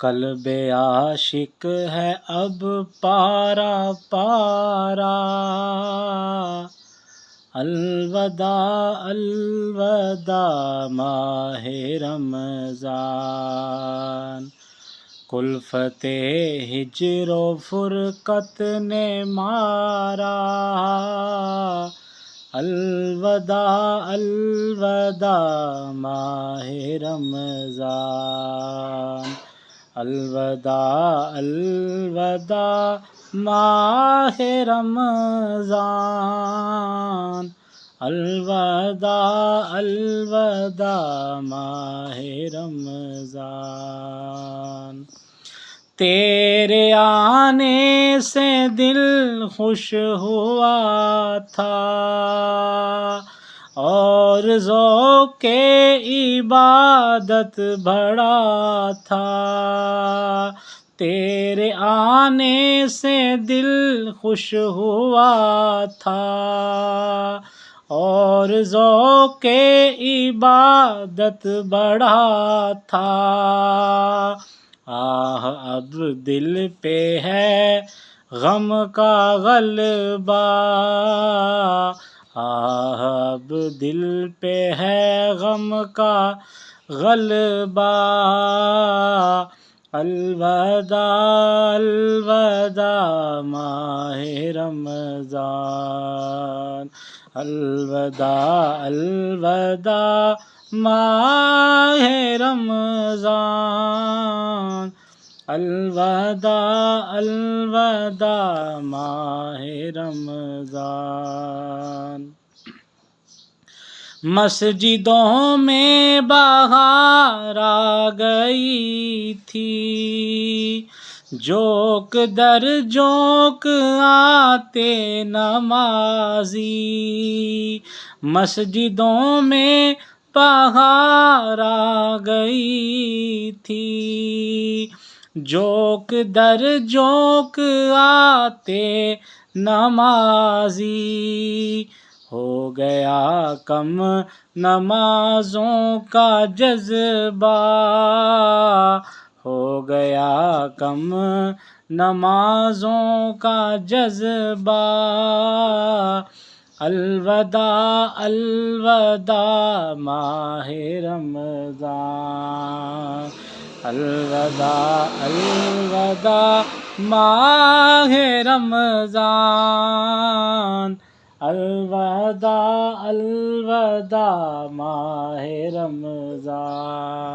قلب عاشق ہے اب پارا پارا، الوداع الوداع ماہ رمضان، کلفت ہجر و فرقت نے مارا، الوداع الوداع ماہ رمضان، الوداع الوداع ماہ رمضان، الوداع الوداع ماہ رمضان۔ تیرے آنے سے دل خوش ہوا تھا اور ذوق عبادت بڑھا تھا، تیرے آنے سے دل خوش ہوا تھا اور ذوق عبادت بڑھا تھا، آہ اب دل پہ ہے غم کا غلبہ، آہ اب دل پہ ہے غم کا غلبہ، الوداع الوداع ماہ رمضان، الوداع الوداع ماہ رمضان، الوداع الوداع ماہ رمضان۔ مسجدوں میں بہار آ گئی تھی، جوک در جوک آتے نمازی، مسجدوں میں بہار آ گئی تھی، جوک در جوک آتے نمازی، ہو گیا کم نمازوں کا جذبہ، ہو گیا کم نمازوں کا جذبہ، الوداع الوداع ماہ رمضان، الوداع الوداع ماہ رمضان، الوداع الوداع ماہ رمضان۔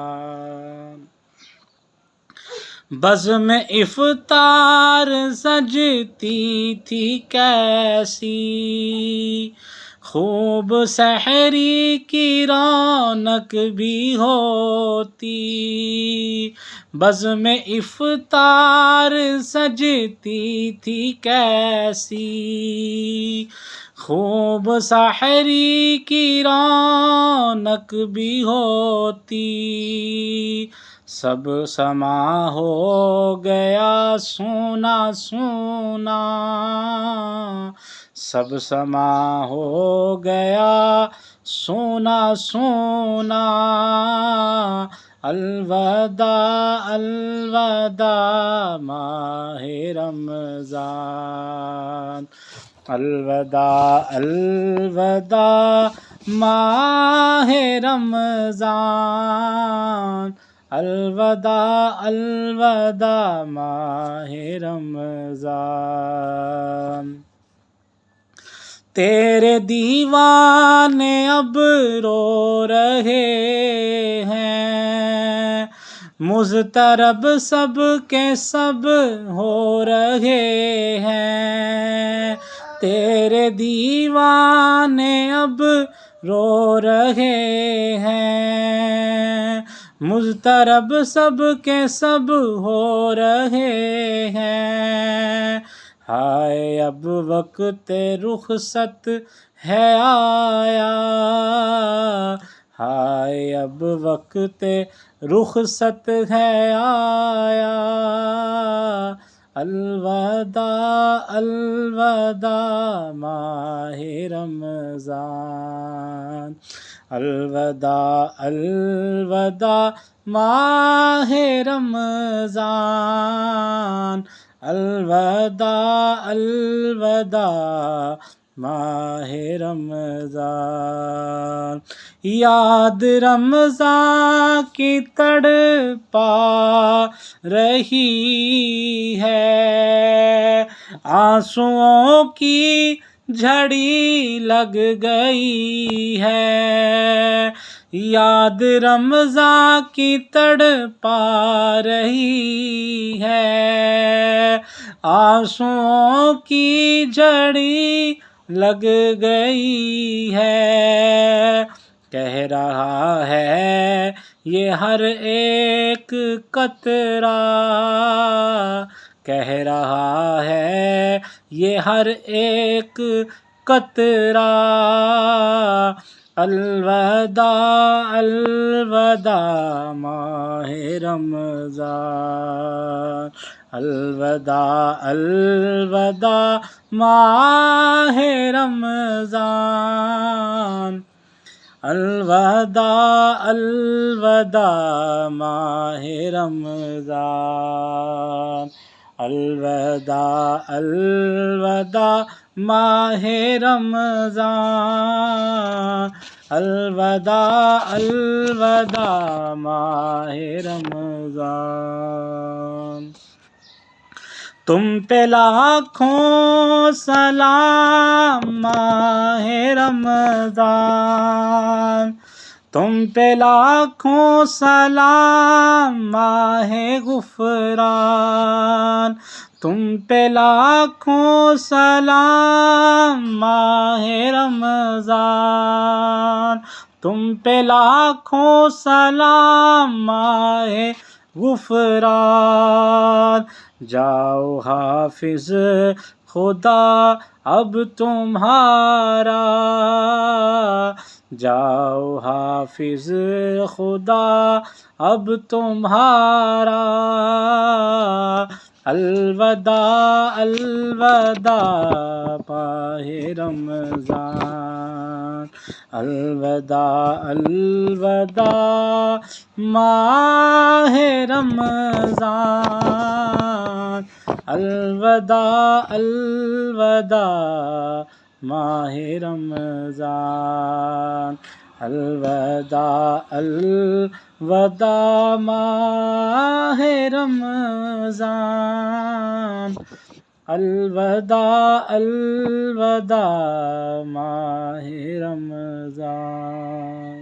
بزم افطار سجتی تھی کیسی، خوب سحری کی رونق بھی ہوتی، بزم افطار سجتی تھی کیسی، خوب سحری کی رونق بھی ہوتی، سب سما ہو گیا سونا سونا، سب سما ہو گیا سونا سونا، الوداع الوداع ماہ رمضان، الوداع الوداع ماہ رمضان، الوداع الوداع ماہ رمضان۔ تیرے دیوانے اب رو رہے ہیں، مضطرب سب کے سب ہو رہے ہیں، تیرے دیوانے اب رو رہے ہیں، مضطرب سب کے سب ہو رہے ہیں، ہائے اب وقت رخصت ہے آیا، ہائے اب وقت رخصت ہے آیا، الوداع الوداع ماہ رمضان، الوداع الوداع ماہ رمضان، الوداع الوداع ماہ رمضان، یاد رمضان کی تڑپا رہی ہے، آنسوؤں کی جھڑی لگ گئی ہے، یاد رمضان کی تڑپا رہی ہے، آنسوؤں کی جھڑی لگ گئی ہے، کہہ رہا ہے یہ ہر ایک قطرہ، کہہ رہا ہے یہ ہر ایک قطرہ، الوداع الوداع ماہ رمضان، الوداع الوداع ماہ رمضان، الوداع الوداع ماہ رمضان، الوداع الوداع ماہ رمضان، الوداع الوداع ماہ رمضان، تم پہ لاکھوں سلام ماہ رمضان، تم پہ لاکھوں سلام ماہ غفران، تم پہ لاکھوں سلام ماہ رمضان، تم پہ لاکھوں سلام ماہ غفران، جاؤ حافظ خدا اب تمہارا، جاؤ حافظ خدا اب تمہارا، الوداع الوداع ماہ رمضان، الوداع الوداع ماہ رمضان، الوداع الوداع ماہ رمضان، الوداع الوداع ماہ رمضان، الوداع الوداع ماہ رمضان۔